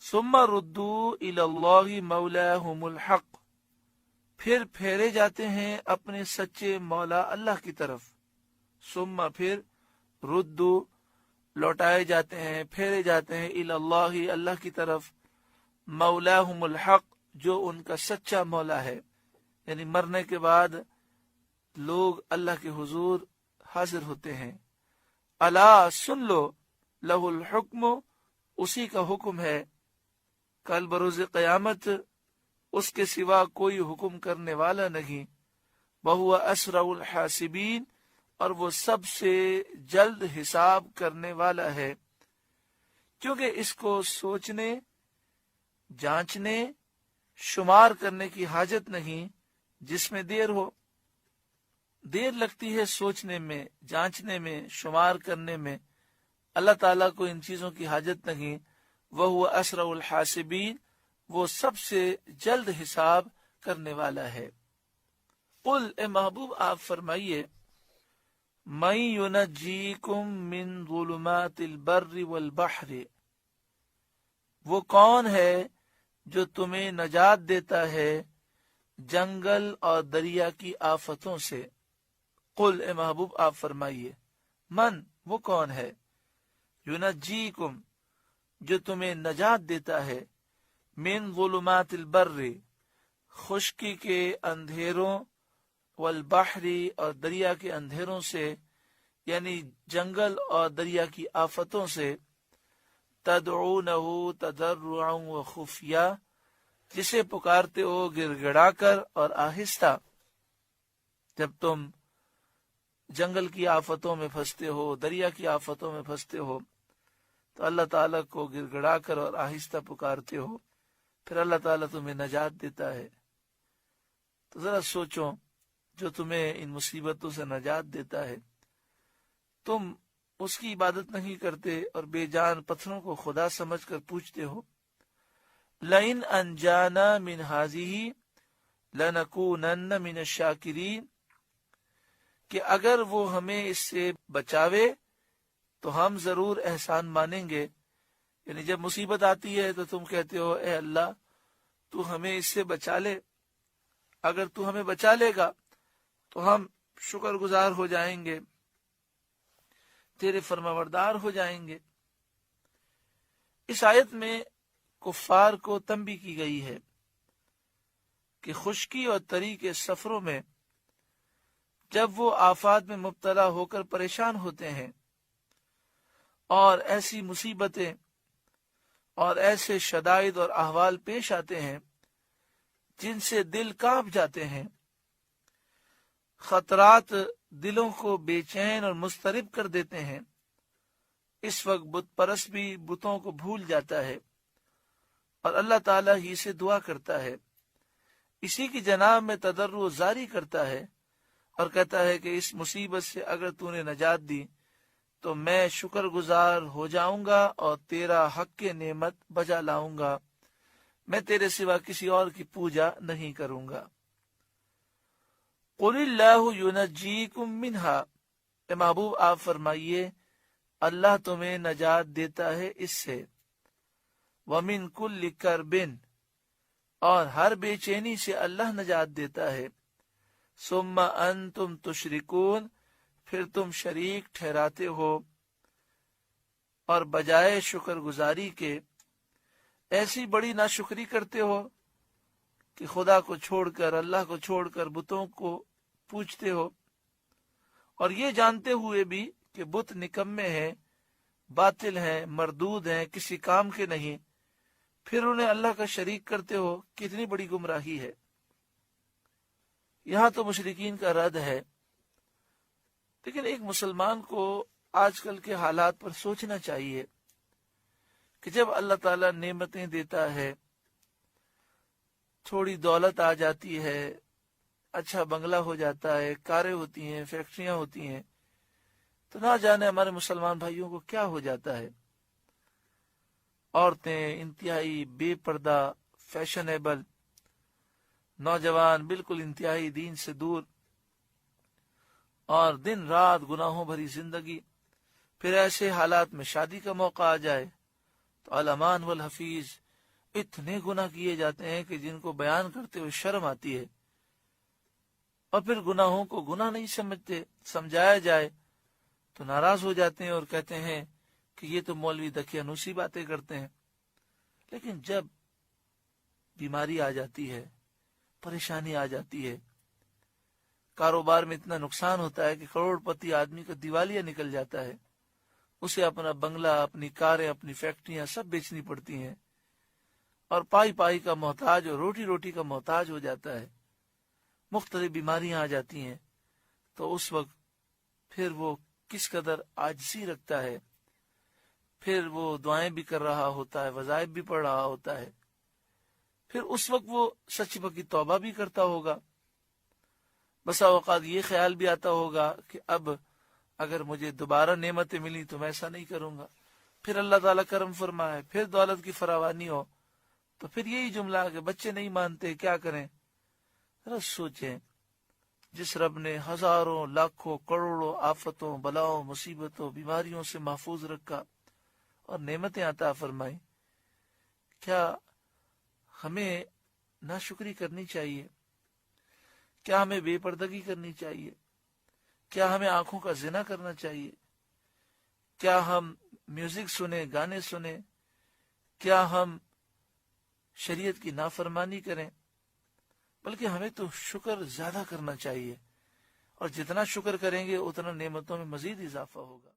ثم ردوا الی اللہ مولاہم الحق، پھر پھیرے جاتے ہیں اپنے سچے مولا اللہ کی طرف. ثم پھر ردو لوٹائے جاتے ہیں، پھیرے جاتے ہیں الی اللہ اللہ کی طرف، مولاہم الحق جو ان کا سچا مولا ہے. یعنی مرنے کے بعد لوگ اللہ کے حضور حاضر ہوتے ہیں. الا سن لو، لہ الحکم اسی کا حکم ہے، کل بروز قیامت اس کے سوا کوئی حکم کرنے والا نہیں. وہو اسرع الحاسبین، اور وہ سب سے جلد حساب کرنے والا ہے. کیونکہ اس کو سوچنے، جانچنے، شمار کرنے کی حاجت نہیں جس میں دیر ہو. دیر لگتی ہے سوچنے میں، جانچنے میں، شمار کرنے میں. اللہ تعالیٰ کو ان چیزوں کی حاجت نہیں. وہو اسرع الحاسبین، وہ سب سے جلد حساب کرنے والا ہے. قل، اے محبوب آپ فرمائیے، من ینجیکم من ظلمات البر والبحر، وہ کون ہے جو تمہیں نجات دیتا ہے جنگل اور دریا کی آفتوں سے. قل، اے محبوب آپ فرمائیے، من، وہ کون ہے، ینجیکم، جو تمہیں نجات دیتا ہے، من ظلمات البر، خشکی کے اندھیروں، والبحر، اور دریا کے اندھیروں سے، یعنی جنگل اور دریا کی آفتوں سے. تدعونہ تضرعا وخفیا، جسے پکارتے ہو گڑ گڑا کر اور آہستہ. جب تم جنگل کی آفتوں میں پھنستے ہو، دریا کی آفتوں میں پھنستے ہو، تو اللہ تعالیٰ کو گڑ گڑا کر اور آہستہ پکارتے ہو، پھر اللہ تعالیٰ تمہیں نجات دیتا ہے. تو ذرا سوچو، جو تمہیں ان مصیبتوں سے نجات دیتا ہے، تم اس کی عبادت نہیں کرتے اور بے جان پتھروں کو خدا سمجھ کر پوچھتے ہو. لئن انجانا من ہذہ لنکونن من الشاکرین، کہ اگر وہ ہمیں اس سے بچاوے تو ہم ضرور احسان مانیں گے. یعنی جب مصیبت آتی ہے تو تم کہتے ہو اے اللہ تو ہمیں اس سے بچا لے، اگر تو ہمیں بچا لے گا تو ہم شکر گزار ہو جائیں گے، تیرے فرمانبردار ہو جائیں گے. اس آیت میں کفار کو تنبیہ کی گئی ہے کہ خشکی اور تری کے سفروں میں جب وہ آفات میں مبتلا ہو کر پریشان ہوتے ہیں اور ایسی مصیبتیں اور ایسے شدائد اور احوال پیش آتے ہیں جن سے دل کانپ جاتے ہیں، خطرات دلوں کو بے چین اور مضطرب کر دیتے ہیں، اس وقت بت پرست بھی بتوں کو بھول جاتا ہے اور اللہ تعالیٰ ہی سے دعا کرتا ہے، اسی کی جناب میں تضرع زاری کرتا ہے اور کہتا ہے کہ اس مصیبت سے اگر تو نے نجات دی تو میں شکر گزار ہو جاؤں گا اور تیرا حق کے نعمت بجا لاؤں گا، میں تیرے سوا کسی اور کی پوجا نہیں کروں گا. قل اللہ ینجیکم منہا، اے محبوب آپ فرمائیے اللہ تمہیں نجات دیتا ہے اس سے. ومن کل کرب، اور ہر بے چینی سے اللہ نجات دیتا ہے. ثم انتم تشرکون، پھر تم شریک ٹھہراتے ہو اور بجائے شکر گزاری کے ایسی بڑی ناشکری کرتے ہو کہ خدا کو چھوڑ کر، اللہ کو چھوڑ کر بتوں کو پوجتے ہو، اور یہ جانتے ہوئے بھی کہ بت نکمے ہیں، باطل ہیں، مردود ہیں، کسی کام کے نہیں، پھر انہیں اللہ کا شریک کرتے ہو. کتنی بڑی گمراہی ہے. یہاں تو مشرکین کا رد ہے، لیکن ایک مسلمان کو آج کل کے حالات پر سوچنا چاہیے کہ جب اللہ تعالیٰ نعمتیں دیتا ہے، تھوڑی دولت آ جاتی ہے، اچھا بنگلہ ہو جاتا ہے، کاریں ہوتی ہیں، فیکٹریاں ہوتی ہیں، تو نہ جانے ہمارے مسلمان بھائیوں کو کیا ہو جاتا ہے. عورتیں انتہائی بے پردہ، فیشنیبل، نوجوان بالکل انتہائی دین سے دور، اور دن رات گناہوں بھری زندگی. پھر ایسے حالات میں شادی کا موقع آ جائے تو الامان والحفیظ اتنے گناہ کیے جاتے ہیں کہ جن کو بیان کرتے ہوئے شرم آتی ہے، اور پھر گناہوں کو گناہ نہیں سمجھتے، سمجھایا جائے تو ناراض ہو جاتے ہیں اور کہتے ہیں کہ یہ تو مولوی دقیانوسی باتیں کرتے ہیں۔ لیکن جب بیماری آ جاتی ہے، پریشانی آ جاتی ہے، کاروبار میں اتنا نقصان ہوتا ہے کہ کروڑ پتی آدمی کا دیوالیہ نکل جاتا ہے، اسے اپنا بنگلہ، اپنی کاریں، اپنی فیکٹریاں سب بیچنی پڑتی ہیں، اور پائی پائی کا محتاج اور روٹی روٹی کا محتاج ہو جاتا ہے، مختلف بیماریاں آ جاتی ہیں، تو اس وقت پھر وہ کس قدر عاجزی رکھتا ہے، پھر وہ دعائیں بھی کر رہا ہوتا ہے، وظائف بھی پڑھ رہا ہوتا ہے، پھر اس وقت وہ سچی پکی توبہ بھی کرتا ہوگا۔ بسا اوقات یہ خیال بھی آتا ہوگا کہ اب اگر مجھے دوبارہ نعمتیں ملی تو میں ایسا نہیں کروں گا، پھر اللہ تعالیٰ کرم فرمائے، پھر دولت کی فراوانی ہو، تو پھر یہی جملہ کہ بچے نہیں مانتے، کیا کریں؟ ذرا سوچیں، جس رب نے ہزاروں، لاکھوں، کروڑوں آفتوں، بلاؤں، مصیبتوں، بیماریوں سے محفوظ رکھا اور نعمتیں عطا فرمائی، کیا ہمیں ناشکری کرنی چاہیے؟ کیا ہمیں بے پردگی کرنی چاہیے؟ کیا ہمیں آنکھوں کا زنا کرنا چاہیے؟ کیا ہم میوزک سنیں، گانے سنیں؟ کیا ہم شریعت کی نافرمانی کریں؟ بلکہ ہمیں تو شکر زیادہ کرنا چاہیے، اور جتنا شکر کریں گے اتنا نعمتوں میں مزید اضافہ ہوگا۔